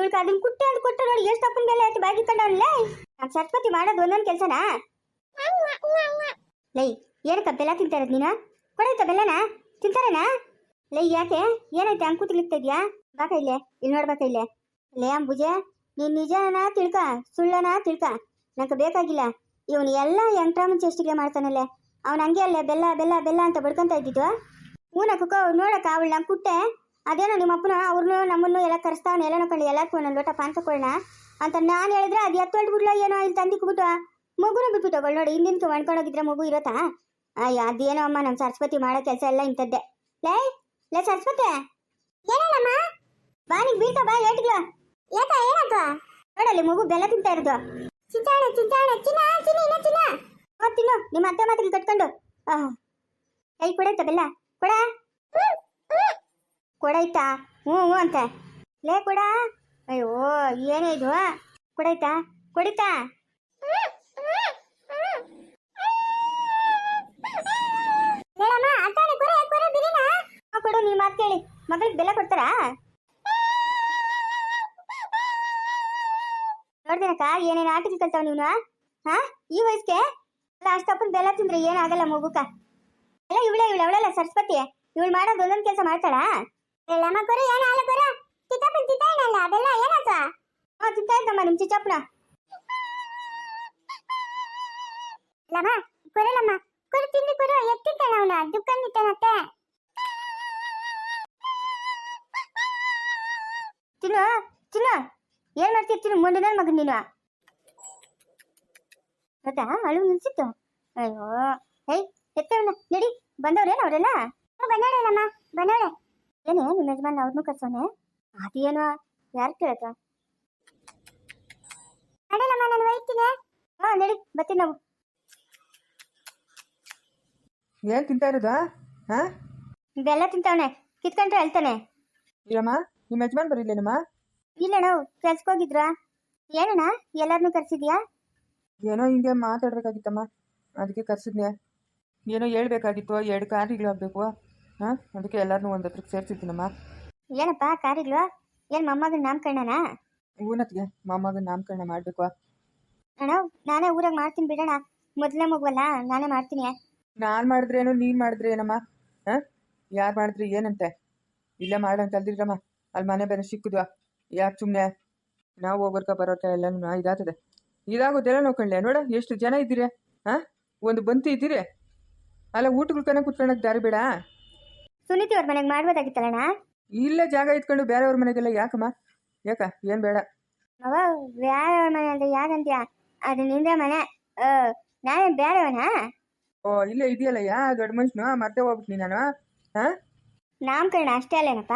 ತಿಳ್ಕ ಅದನ್ನ ಕುಟ್ಟೆ ಅಂತ ಕೊಟ್ಟು ನೋಡಿ ಎಷ್ಟು ಅಪ್ಪನ ಮೇಲೆ ಆಯ್ತು ಬಾಗಿ ಕಂಡವನ್ಲೇ. ನಾನು ಸರಸ್ವತಿ ಮಾಡೋದು ಒಂದೊಂದು ಕೆಲಸನಾ? ಲೈ ಏನಕ್ಕ ಬೆಲ್ಲ ತಿಂತಾ ಇರೋದು ನೀನು? ಕೊಡೈತ ಬೆಲ್ಲನ ತಿಂತಾರೇನಾ? ಲೈ ಯಾಕೆ ಏನೈತೆ ಅಂಕು ತಿಳ್ತಾ ಇದೆಯಾ? ಬಾಕ ಇಲ್ಲೇ ಇಲ್ಲಿ ನೋಡ್ಬೇಕ ಇಲ್ಲೇ. ಲೇ ಅಂಬುಜೆ ನೀನು ನಿಜನ ತಿಳ್ಕ ಸುಳ್ಳನ ತಿಳ್ಕ ನಂಗೆ ಬೇಕಾಗಿಲ್ಲ. ಇವನು ಎಲ್ಲ ಎಂಟ್ರಾಮನ್ ಚೆಸ್ಟಿಗೆ ಮಾಡ್ತಾನಲ್ಲೇ. ಅವ್ನು ಹಂಗೆ ಅಲ್ಲೇ ಬೆಲ್ಲ ಬೆಲ್ಲ ಬೆಲ್ಲ ಅಂತ ಬಡ್ಕೊಂತ ಇದ್ದಿದ್ದು. ಹೂನಕ್ಕ ನೋಡಕ್ಕ ಅವಳು ನಂಗೆ ಕುಟ್ಟೆ ಅದೇನೋ ನಿಮ್ಮ ಅಪ್ಪನ ಅವ್ರನ್ನೂ ನಮ್ಮನ್ನು ಎಲ್ಲ ಕರೆಸ್ತಾವನು ಎಲ್ಲ ನೋಡ್ಕೊಂಡು ಎಲ್ಲಕ್ಕೂ ನನ್ನ ಲೋಟ ಪಾನ್ ತಕೊಳ್ಳೋಣ ಅಂತ ನಾನು ಹೇಳಿದ್ರೆ ಅದು ಎತ್ತೊಳ್ದು ಬಿಡ್ಲೋ ಏನೋ ಇಲ್ಲಿ ತಂದಿಕ್ಬಿಟ್ಟು ಮಗುನೂ ಬಿಟ್ಬಿಟ್ಟು ಹೋಗೋಳು ನೋಡಿ. ಹಿಂದಿನ ಮಾಡ್ಕೊಂಡೋಗಿದ್ರೆ ಮಗು ಇರತ್ತಾ? ಅಯ್ಯ ಅದೇನೋ ಅಮ್ಮ ನಮ್ಮ ಸರಸ್ವತಿ ಮಾಡೋ ಕೆಲಸ ಎಲ್ಲ ಇಂಥದ್ದೇ. ಲೇ ಸರಸ್ವತಿ ಏನಮ್ಮ ಬಾ ನೀನು ಬೀಳ್ತಾ ಬಾ ಏಟ್ಗ್ಲ ಯಾಕ ಏನಾಯ್ತು ನೋಡಲ್ಲಿ ಮಗು ಬೆಲ್ಲ ತಿಂತಾ ಇರೋದು. ಚಿಂತಾಳೆ ಚಿಂತಾಳೆ ಚಿನ್ನ ಚಿನ್ನ ಇಲ್ಲ ಚಿನ್ನ ತಿನ್ನು ನಿಮ್ಮ ಅತ್ತೆ ಮಾತಿಗೆ ಕಟ್ಕೊಂಡು. ಕೈ ಕೊಡೈತಾ ಬೆಲ್ಲ ಕೊಡ ಕೊಡೈತಾ? ಹ್ಞೂ ಅಂತ ಲೇ ಕೊಡ. ಅಯ್ಯೋ ಏನೇ ಇದು ಕೊಡೈತಾ ಕೊಡಿತಾ? ಕೊಡು ನೀ ಮಾತು ಕೇಳಿ ಮಗಳಿಗೆ ಬೆಲ್ಲ ಕೊಡ್ತಾರಾ? ನೋಡ್ದೇನಕ್ಕ ಏನೇನು ಆಟಿಕೆ ಕಲ್ತಾವ ನೀನು? ಹಾ ಈ ವಯಸ್ಸಿಗೆ ಅಲ್ಲ ಅಷ್ಟಪ್ಪನ ಬೆಲ್ಲ ತಿಂದ್ರೆ ಏನಾಗಲ್ಲ ಮಗುಕ. ಎಲ್ಲ ಅವಳೆಲ್ಲ ಸರಸ್ವತಿ ಇವಳು ಮಾಡೋದು ಒಂದೊಂದು ಕೆಲಸ ಮಾಡ್ತಾಳಾ? ಎಲ್ಲಮ್ಮ ಕೊರು ಏನು ಹಾಲು ಕೊರು ಚಿಕ್ಕಪ್ಪನ ತಿಂತಾಯಿನಲ್ಲ ಬೆಲ್ಲ ಏನಾಯ್ತು? ತಿಂತಾ ಇದ್ದಮ್ಮ ನಿಮ್ಮ ಚಿಕ್ಕಪ್ಪನ. ಲಮ್ಮ ಕೊರಲಮ್ಮ ಕೊರು ತಿಂಡಿ ಕೊರು ಎತ್ತಿದ್ದಾನ ಅವನ ದುಕ್ಕಂದಿದ್ದಾನತ್ತೆ. ತಿನ್ನು ತಿನ್ನು ಏನ್ ಮಾಡ್ತಿರ್ತೀನಿ ಮುಂದಿನ ಮಗನ್ ನೀನು ಗೊತ್ತಾ? ಅಳು ನಿಲ್ಸಿತ್ತು. ಅಯ್ಯೋ ಹೇ ಎತ್ತವಣ್ಣ ನಡಿ ಬಂದವ್ರೇನು ಅವರೆಲ್ಲ? ಬಂದವಳೇನಮ್ಮ ಬಂದವಳೆ. ಏನೇ ನಿಮ್ಮ ಯಜಮಾನ ಅವ್ರನ್ನೂ ಕರ್ಸೋನೆ ಅದೇನೋ ಯಾರು ಕೇಳತ್ತ? ನಡೀಲಮ್ಮ ನಾನು ಒಯ್ತೀನಿ. ನಡಿ ಬರ್ತೀನಿ ನಾವು. ಏನು ತಿಂತಾ ಇರೋದಾ? ಬೆಲ್ಲ ತಿಂತಾವನೆ ಕಿತ್ಕೊಂಡ್ರೆ ಹೇಳ್ತಾನೆ. ಇರಮ್ಮ ನಿಮ್ಮ ಯಜಮಾನ್ ಬರೀಲೇನಮ್ಮ? ಇಲ್ಲಣ್ಣ ಕೆಲ್ಸಕ್ಕೋಗಿದ್ರಾ? ಏನಣ್ಣ ಎಲ್ಲರನ್ನೂ ಕರ್ಸಿದ್ಯಾ? ಏನೋ ಹಿಂಗೆ ಮಾತಾಡ್ಬೇಕಾಗಿತ್ತಮ್ಮ ಅದಕ್ಕೆ ಕರ್ಸಿದ್ನೆ. ಏನೋ ಹೇಳ್ಬೇಕಾಗಿತ್ತು 2 ಕಾರ್ಯಗಳಾಗಬೇಕು. ಅದಕ್ಕೆ ಎಲ್ಲರನ್ನೂ ಒಂದು ಹತ್ರಕ್ಕೆ ಸೇರಿಸಿದ್ದೀನಮ್ಮ. ಏನಪ್ಪ ಕಾರ್ಯಗಳು? ಏನು ಮೊಮ್ಮಗನ ನಾಮಕರಣನಾ? ಊನತ್ಗೆ ಮೊಮ್ಮಗನ ನಾಮಕರಣ ಮಾಡಬೇಕು ಅಣ್ಣ. ನಾನೇ ಊರಾಗ ಮಾಡ್ತೀನಿ ಬಿಡೋಣ, ಮೊದಲನೇ ಮಗುವಲ್ಲ ನಾನೇ ಮಾಡ್ತೀನಿ. ನಾನು ಮಾಡಿದ್ರೇನು ನೀನು ಮಾಡಿದ್ರೆ ಏನಮ್ಮ? ಯಾರು ಮಾಡಿದ್ರೆ ಏನಂತೆ? ಇಲ್ಲೇ ಮಾಡೋಂತ ಅಲ್ದಿರಮ್ಮ. ಅಲ್ಲಿ ಮನೆ ಬೇರೆ ಸಿಕ್ಕಿದ್ವಾ ಯಾಕೆ ಸುಮ್ಮನೆ ನಾವು ಹೋಗೋರ್ಕ ಬರೋರ್ಕ ಎಲ್ಲನೂ ಇದಾಗ್ತದೆ. ಇದಾಗೋದೆಲ್ಲ ನೋಡ್ಕೊಳ್ಳೆ ನೋಡ ಎಷ್ಟು ಜನ ಇದ್ದೀರಿ. ಒಂದು ಬಂತಿ ಇದ್ದೀರಿ ಅಲ್ಲ ಊಟಗಳ್ಕನ ಕುತ್ಕೊಳ್ಳೋಕೆ ದಾರಿ ಬೇಡ. ಸುನೀತಿ ಅವ್ರ ಮನೆಗೆ ಮಾಡ್ಬೋದಾಗಿತ್ತಲ್ಲಣ್ಣ. ಇಲ್ಲೇ ಜಾಗ ಇತ್ಕೊಂಡು ಬೇರೆಯವ್ರ ಮನೆಗೆಲ್ಲ ಯಾಕಮ್ಮ? ಯಾಕ ಏನು ಬೇಡ. ಅವ ಬೇರೆಯವ್ರ ಮನೆ ಅಂದ್ರೆ ಯಾಕಂತೀಯ? ಅದು ನಿಂದೆ ಮನೆ. ನಾನೇ ಬೇರೆಯವನಾ? ಓ ಇಲ್ಲೇ ಇದೆಯಲ್ಲಯ್ಯ ದೊಡ್ಡ ಮನುಷ್ಯನು ಮತ್ತೆ ಹೋಗ್ಬಿಟ್ನಿ ನಾನು. ನಾಮಕರಣ ಅಷ್ಟೇ ಅಲ್ಲೇನಪ್ಪ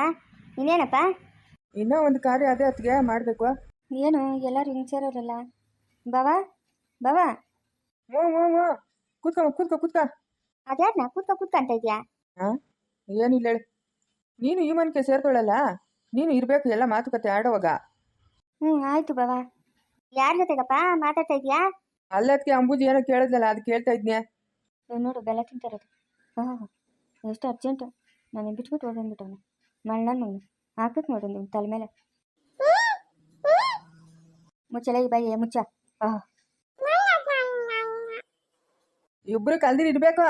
ಇನ್ನೇನಪ್ಪ? ಇನ್ನೂ ಒಂದು ಕಾರ್ಯ ಅದೇ ಹೊತ್ತಿಗೆ ಮಾಡಬೇಕು. ಏನು ಎಲ್ಲರೂ ಹಿಂಗೆ ಸೇರೋರಲ್ಲ? ಬಾವಾ ಬಾವಾ. ಹ್ಞೂ ಹ್ಞೂ ಹ್ಞೂ ಕೂತ್ಕೊ ಕೂತ್ಕೊ ಕೂತ್ಕೊ. ಅದ್ಯಾರನ್ನ ಕೂತ್ಕೊ ಅಂತ ಇದೆಯಾ? ಏನಿಲ್ಲ ಹೇಳಿ. ನೀನು ಈ ಮನೆಗೆ ಸೇರ್ಕೊಳ್ಳಲ್ಲ, ನೀನು ಇರಬೇಕು ಎಲ್ಲ ಮಾತುಕತೆ ಆಡೋವಾಗ. ಆಯ್ತು ಬಾವಾ. ಯಾರ ಜೊತೆಗಪ್ಪ ಮಾತಾಡ್ತಾ ಇದೆಯಾ? ಅಲ್ಲದಕ್ಕೆ ಅಂಬುಜಿ ಏನೋ ಕೇಳಿದ್ಲಲ್ಲ ಅದು ಕೇಳ್ತಾ ಇದ್ನೆ. ನೋಡು ಬೆಲ್ಲ ತಿಂತಾರದು. ಎಷ್ಟು ಅರ್ಜೆಂಟು ನಾನು ಬಿಟ್ಬಿಟ್ಟು ಹೋಗ್ಬಂದ್ಬಿಟ್ಟವನು ಮಣ್ಣನ ಮಗನು ಹಾಕಕ್ಕೆ ನೋಡು ನಿಮ್ಮ ತಲೆ ಮೇಲೆ. ಮುಚ್ಚಲ ಈ ಬಾಯಿ ಮುಚ್ಚ. ಇಬ್ರು ಕಲ್ದಿರ್ ಇರ್ಬೇಕು.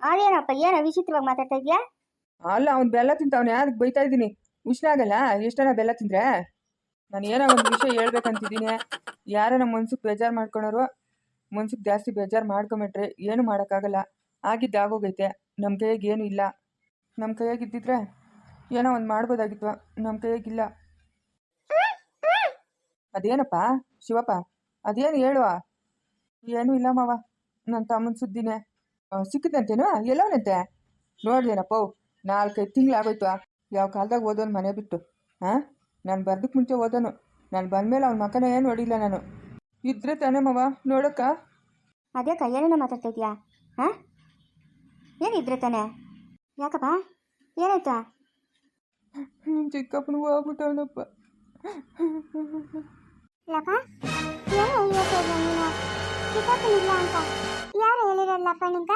ಅದೇನಪ್ಪ ಏನೋ ವಿಚಿತ್ರವಾಗಿ ಮಾತಾಡ್ತಾ ಇದೆಯಾ? ಅಲ್ಲ ಅವ್ನು ಬೆಲ್ಲ ತಿಂತಾವನೆ ಅದಕ್ಕೆ ಬೈತಾ ಇದ್ದೀನಿ. ಉಷ್ಣಾಗಲ್ಲ ಎಷ್ಟನ ಬೆಲ್ಲ ತಿಂದ್ರೆ. ನಾನು ಏನೋ ಒಂದು ವಿಷಯ ಹೇಳ್ಬೇಕಂತಿದ್ದೀನಿ. ಯಾರೋ ನಮ್ಮ ಮನ್ಸಿಗೆ ಬೇಜಾರು ಮಾಡ್ಕೊಳೋರು ಮನ್ಸಿಗೆ ಜಾಸ್ತಿ ಬೇಜಾರು ಮಾಡ್ಕೊಂಬಿಟ್ರೆ ಏನು ಮಾಡೋಕ್ಕಾಗಲ್ಲ. ಆಗಿದ್ದು ಆಗೋಗೈತೆ. ನಮ್ಮ ಕೈಯಾಗ ಏನೂ ಇಲ್ಲ. ನಮ್ಮ ಕೈಯಾಗಿದ್ದಿದ್ರೆ ಏನೋ ಒಂದು ಮಾಡ್ಬೋದಾಗಿತ್ತು. ನಮ್ಮ ಕೈಯಾಗಿಲ್ಲ. ಅದೇನಪ್ಪ ಶಿವಪ್ಪ ಅದೇನು ಹೇಳುವ? ಏನೂ ಇಲ್ಲ ಮಾವ, ನನ್ನ ತಮ್ಮನ ಸುದ್ದಿನೇ. ಸಿಕ್ಕಿದಂತೇನು? ಎಲ್ಲವನಂತೆ? ನೋಡ್ದೇನಪ್ಪ 4-5 ತಿಂಗಳಾಗೋಯ್ತು. ಯಾವ ಕಾಲದಾಗ ಓದೋನು ಮನೆ ಬಿಟ್ಟು. ನಾನು ಬರ್ದಕ್ಕೆ ಮುಂಚೆ ಓದೋನು. ನಾನು ಬಂದಮೇಲೆ ಅವ್ನ ಮಕ್ಕನೇ ನೋಡಿಲ್ಲ ನಾನು. ಇದ್ರೆ ತಾನೇ ಮಾವ ನೋಡಕ್ಕ. ಅದೇ ಏನೇನೋ ಮಾತಾಡ್ತಾ ಇದೆಯಾ? ಏನಿದ್ರೆ ತಾನೆ? ಯಾಕಪ್ಪ ಏನಾಯ್ತಾ? ನಿಮ್ಮ ಚಿಕ್ಕಪ್ಪನ ಹೋಗ್ಬಿಟ್ಟವನಪ್ಪ. ಚಿಕ್ಕಪ್ಪನಿಲ್ಲ ಅಂತ ಯಾರು ಹೇಳಿರಲ್ಲಪ್ಪ ನಿಂಗ?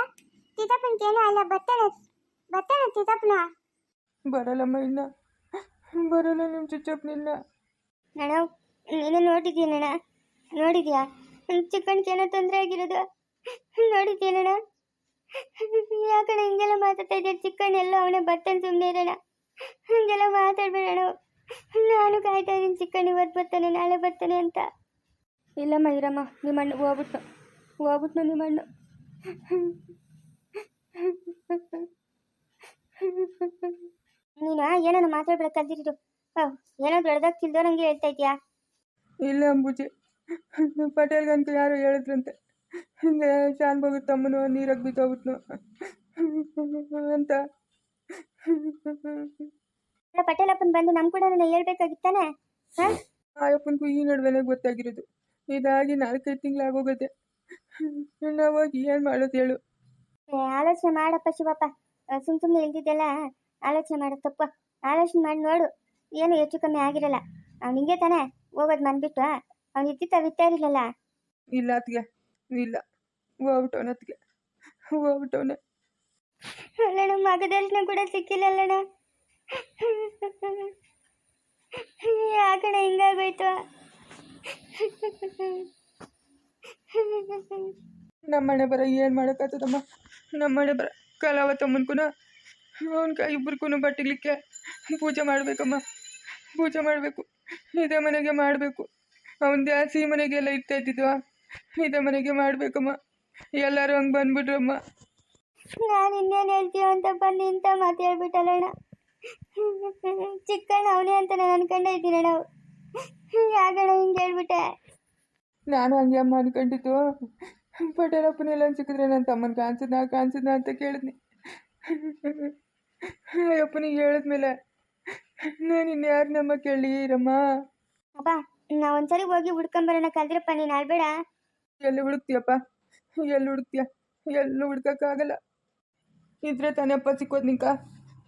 ಚಿಕ್ಕಪ್ಪನಿಗೇನು ಅಲ್ಲ ಬರ್ತಾನೆ ಬರ್ತಾನೆ ಚಿಕ್ಕಪ್ಪನ. ಬರಲ್ಲಮ್ಮ ಇನ್ನ ಬರೋಲ್ಲ ನಿಮ್ಮ ಚುಚ್ಚಪ್ಪನಿಲ್ಲ. ಅಣ್ಣ ನೀನು ನೋಡಿದ್ಯೇನಣ್ಣ? ನೋಡಿದ್ಯಾ ಚಿಕ್ಕಣ್ಣಿಗೆ ಏನೋ ತೊಂದರೆ ಆಗಿರೋದು ನೋಡಿದ್ಯೇನಣ್ಣ? ಯಾಕಣ್ಣ ಹಿಂಗೆಲ್ಲ ಮಾತಾಡ್ತಾ ಇದ್ದೆ? ಚಿಕ್ಕಣ್ಣೆಲ್ಲ ಅವನೇ ಬರ್ತಾನೆ, ಸುಮ್ಮನೆ ಇರೋಣ. ಹಂಗೆಲ್ಲ ಮಾತಾಡ್ಬೇಡಣ. ನಾನು ಕಾಯ್ತಾ ಇದ್ದೀನಿ ಚಿಕ್ಕಣ್ಣ ಇವತ್ತು ಬರ್ತಾನೆ ನಾಳೆ ಬರ್ತಾನೆ ಅಂತ. ಇಲ್ಲಮ್ಮ ಇರಮ್ಮ, ನಿಮ್ಮ ಅಣ್ಣ ಹೋಗ್ಬಿಟ್ನು ನಿಮ್ಮ ಅಣ್ಣ. ನೀನು ಏನೋ ಮಾತಾಡ್ಬೇಡ ಕಲ್ದಿರೋದು. ಏನೋ ದೊಡ್ಡದಾಗ ತಿಳ್ದೋ ನಂಗೆ ಹೇಳ್ತಾ ಇದೆಯಾ? ಇಲ್ಲ ಅಂಬುಜಿ, ಪಟೇಲ್ಗಂತ ಯಾರು ಹೇಳಿದ್ರಂತೆ ಹಿಂಗೆ ಶಾನ್ ಹೋಗಿ ತಮ್ಮನು ನೀರಾಗ ಬಿದ್ದೋಗ್ಬಿಟ್ನು ಅಂತ. ಪಟೇಲಪ್ಪನ್ ಬಂದು ನಮ್ ಕೂಡ ಹೇಳ್ಬೇಕಾಗಿತ್ತಾನೆ. ಆಯಪ್ಪನಿಗೂ ಈ ನಡುವೆನೇ ಗೊತ್ತಾಗಿರೋದು. ಇದಾಗಿ 4-5 ತಿಂಗಳಾಗೋಗದೆ. ನಾವು ಹೋಗಿ ಏನು ಮಾಡೋದು ಹೇಳು? ಆಲೋಚನೆ ಮಾಡಪ್ಪ ಶಿವಪ್ಪ, ಸುಮ್ಮನೆ ಇಲ್ದಿದ್ದೆಲ್ಲ ಆಲೋಚನೆ ಮಾಡೋದು ತಪ್ಪ. ಆಲೋಚನೆ ಮಾಡಿ ನೋಡು, ಏನು ಹೆಚ್ಚು ಕಮ್ಮಿ ಆಗಿರಲ್ಲ. ಅವ್ನು ಹಿಂಗೆ ತಾನೆ ಹೋಗೋದು ಮನ್ಬಿಟ್ಟು, ಅವ್ನು ವಿತ್ತ ಇರಲಿಲ್ಲ. ಇಲ್ಲ ಅತ್ತಿಗೆ, ಇಲ್ಲ ಹೋಗ್ಬಿಟ್ಟವನ ಅತ್ತಿಗೆ, ಹೋಗ್ಬಿಟ್ಟವನೆ. ಅಲ್ಲಣ್ಣ, ಮಗದರ್ಶನ ಕೂಡ ಸಿಕ್ಕಿಲ್ಲ ಅಲ್ಲಣ್ಣ. ಯಾಕಣ್ಣ ಹಿಂಗಾಗೋಯ್ತು? ನಮ್ಮನೆ ಬರ ಏನು ಮಾಡೋಕ್ಕಾಗ್ತದಮ್ಮ? ನಮ್ಮನೆ ಬರ ಕಲಾವತಮ್ಮನ್ಗೂ ಅವನ ಇಬ್ಬರಿಗೂ ಬಟ್ಟಿಲಿಕ್ಕೆ ಪೂಜೆ ಮಾಡಬೇಕಮ್ಮ, ಪೂಜೆ ಮಾಡಬೇಕು. ಇದೇ ಮನೆಗೆ ಮಾಡಬೇಕು. ಅವನ ಜಾಸ್ತಿ ಮನೆಗೆಲ್ಲ ಇರ್ತಾ ಇದ್ದಿದ್ವ, ಇದೇ ಮನೆಗೆ ಮಾಡಬೇಕಮ್ಮ. ಎಲ್ಲರೂ ಹಂಗೆ ಬಂದ್ಬಿಟ್ರಮ್ಮ. ನಾನು ಇನ್ನೇನು ಹೇಳ್ತೀವ ಅಂತ ಬಂದು ಇಂಥ ಮಾತು ಹೇಳ್ಬಿಟ್ಟಲ್ಲಣ್ಣ. ಚಿಕ್ಕಣ್ಣ ಅವನೇ ಅಂತ ನಾನು ಅನ್ಕೊಂಡೇ ಇದ್ದೀನಣ್ಣ. ಯಾಕಣ್ಣ ಹಿಂಗೆ ಹೇಳ್ಬಿಟ್ಟೆ? ನಾನು ಹಂಗೆ ಅಮ್ಮ ಅನ್ಕೊಂಡಿದ್ದು. ಪಟೇಲಪ್ಪನೆಲ್ಲ ಸಿಕ್ಕಿದ್ರೆ ನನ್ನ ತಮ್ಮನ ಕಾಣಿಸಿದ್ನ ಅಂತ ಕೇಳಿದ್ನಿ. ಅಯ್ಯಪ್ಪನಿಗೆ ಹೇಳಿದ್ಮೇಲೆ ನಾನು ಇನ್ಯಾರು ನಮ್ಮ ಕೇಳಿರಮ್ಮ? ಅಪ್ಪ, ನಾ ಒಂದ್ಸರಿ ಹೋಗಿ ಹುಡ್ಕೊಂಬರೋಣ ಕಲ್ದ್ರಪ್ಪ, ನೀನು ಆಡ್ಬೇಡ. ಎಲ್ಲಿ ಹುಡುಕ್ತೀಯಪ್ಪ? ಎಲ್ಲಿ ಹುಡುಕ್ತೀಯ? ಎಲ್ಲೂ ಹುಡ್ಕೋಕ್ಕಾಗಲ್ಲ. ಇದ್ರೆ ತಾನೇಪ್ಪ ಸಿಕ್ಕೋದು ನಿಂಕ,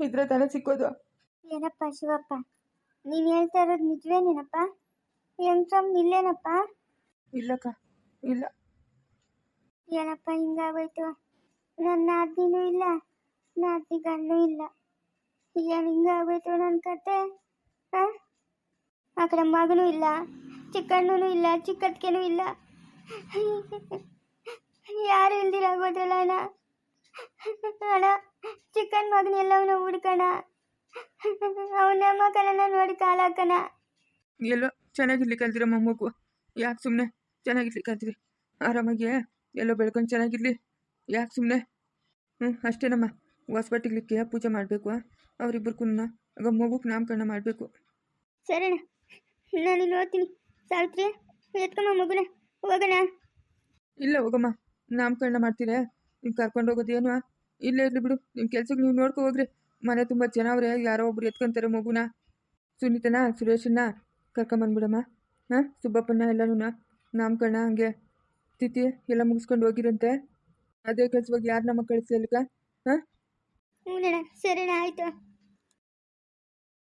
ಇದ್ರೆ ತಾನೇ ಸಿಕ್ಕೋದು. ಏನಪ್ಪ ಶಿವಪ್ಪ, ನೀನು ಹೇಳ್ತಾ ಇರೋದು ನಿಜವೇನೇನಪ್ಪ? ಹೆಂಗ್ಸಮ್ ಇಲ್ಲೇನಪ್ಪ? ಇಲ್ಲಕ್ಕ, ಇಲ್ಲ. ಏನಪ್ಪ ಹಿಂಗಾಗೋಯ್ತು? ನನ್ನ ನಾದಿನೂ ಇಲ್ಲ, ನಾದಿ ಗಂಡು ಇಲ್ಲ. ಏನು ಹಿಂಗಾಗೋಯ್ತು ನನ್ನ ಕತೆ? ಆ ಕಡೆ ಮಗನೂ ಇಲ್ಲ, ಚಿಕ್ಕಣ್ಣನೂ ಇಲ್ಲ, ಚಿಕ್ಕತ್ಗೆನೂ ಇಲ್ಲ. ಯಾರು ಇಲ್ದಿರಾಗೋದ್ರಲ್ಲ ಅಣ್ಣ. ಅಣ್ಣ, ಚಿಕ್ಕಣ್ಣ ಮಗನೆಲ್ಲವನ್ನ ಹುಡ್ಕಣ, ಅವನ ಮಕ್ಕಳನ್ನ ನೋಡಿ ಕಾಲಾಕಣ. ಎಲ್ಲೋ ಚೆನ್ನಾಗಿರ್ಲಿ ಕಲ್ತಿರಮ್ಮ ಮಗು. ಯಾಕೆ ಸುಮ್ಮನೆ? ಚೆನ್ನಾಗಿರ್ಲಿ ಕಲ್ತಿರಿ, ಆರಾಮಾಗಿ ಎಲ್ಲೋ ಬೆಳ್ಕೊಂಡು ಚೆನ್ನಾಗಿರ್ಲಿ. ಯಾಕೆ ಸುಮ್ಮನೆ? ಅಷ್ಟೇನಮ್ಮ. ಹೊಸಬಟ್ಟಿಗ್ಲಿಕ್ಕೆ ಪೂಜೆ ಮಾಡಬೇಕು. ಅವರಿಬ್ಬರಿಗೂ ಆಗ ಮಗುಗೆ ನಾಮಕರಣ ಮಾಡಬೇಕು. ಸರಿಣ್ಣ, ನಾನು ಇಲ್ಲಿ ಓದ್ತೀನಿ. ಸಾವಿತ್ರಿ, ಎತ್ಕಮ್ಮ ಮಗುನ, ಹೋಗೋಣ. ಇಲ್ಲ ಹೋಗಮ್ಮ, ನಾಮಕರಣ ಮಾಡ್ತೀರಾ? ನೀವು ಕರ್ಕೊಂಡು ಹೋಗೋದೇನು? ಇಲ್ಲೇ ಇರಲಿ ಬಿಡು, ನಿಮ್ಮ ಕೆಲ್ಸಕ್ಕೆ ನೀವು ನೋಡ್ಕೊ ಹೋಗ್ರಿ. ಮನೆ ತುಂಬ ಜನ ಅವರೇ, ಯಾರೋ ಒಬ್ರು ಎತ್ಕೊಂತಾರೆ ಮಗುನ. ಸುನೀತನ, ಸುರೇಶನ್ನ ಕರ್ಕೊಂಬಂದ್ಬಿಡಮ್ಮ. ಸುಬ್ಬಪ್ಪನ ಎಲ್ಲನೂ ನಾಮಕರಣ ಹಂಗೆ ತಿಥಿ ಎಲ್ಲ ಮುಗಿಸ್ಕೊಂಡು ಹೋಗಿರಂತೆ. ಅದೇ ಕೆಲಸವಾಗಿ ಯಾರು ನಮ್ಮ ಕಳಿಸಿ ಅಲ್ಕ? ಹ್ಞೂ ಅಣ್ಣ, ಸರಿಣ್ಣ, ಆಯಿತು.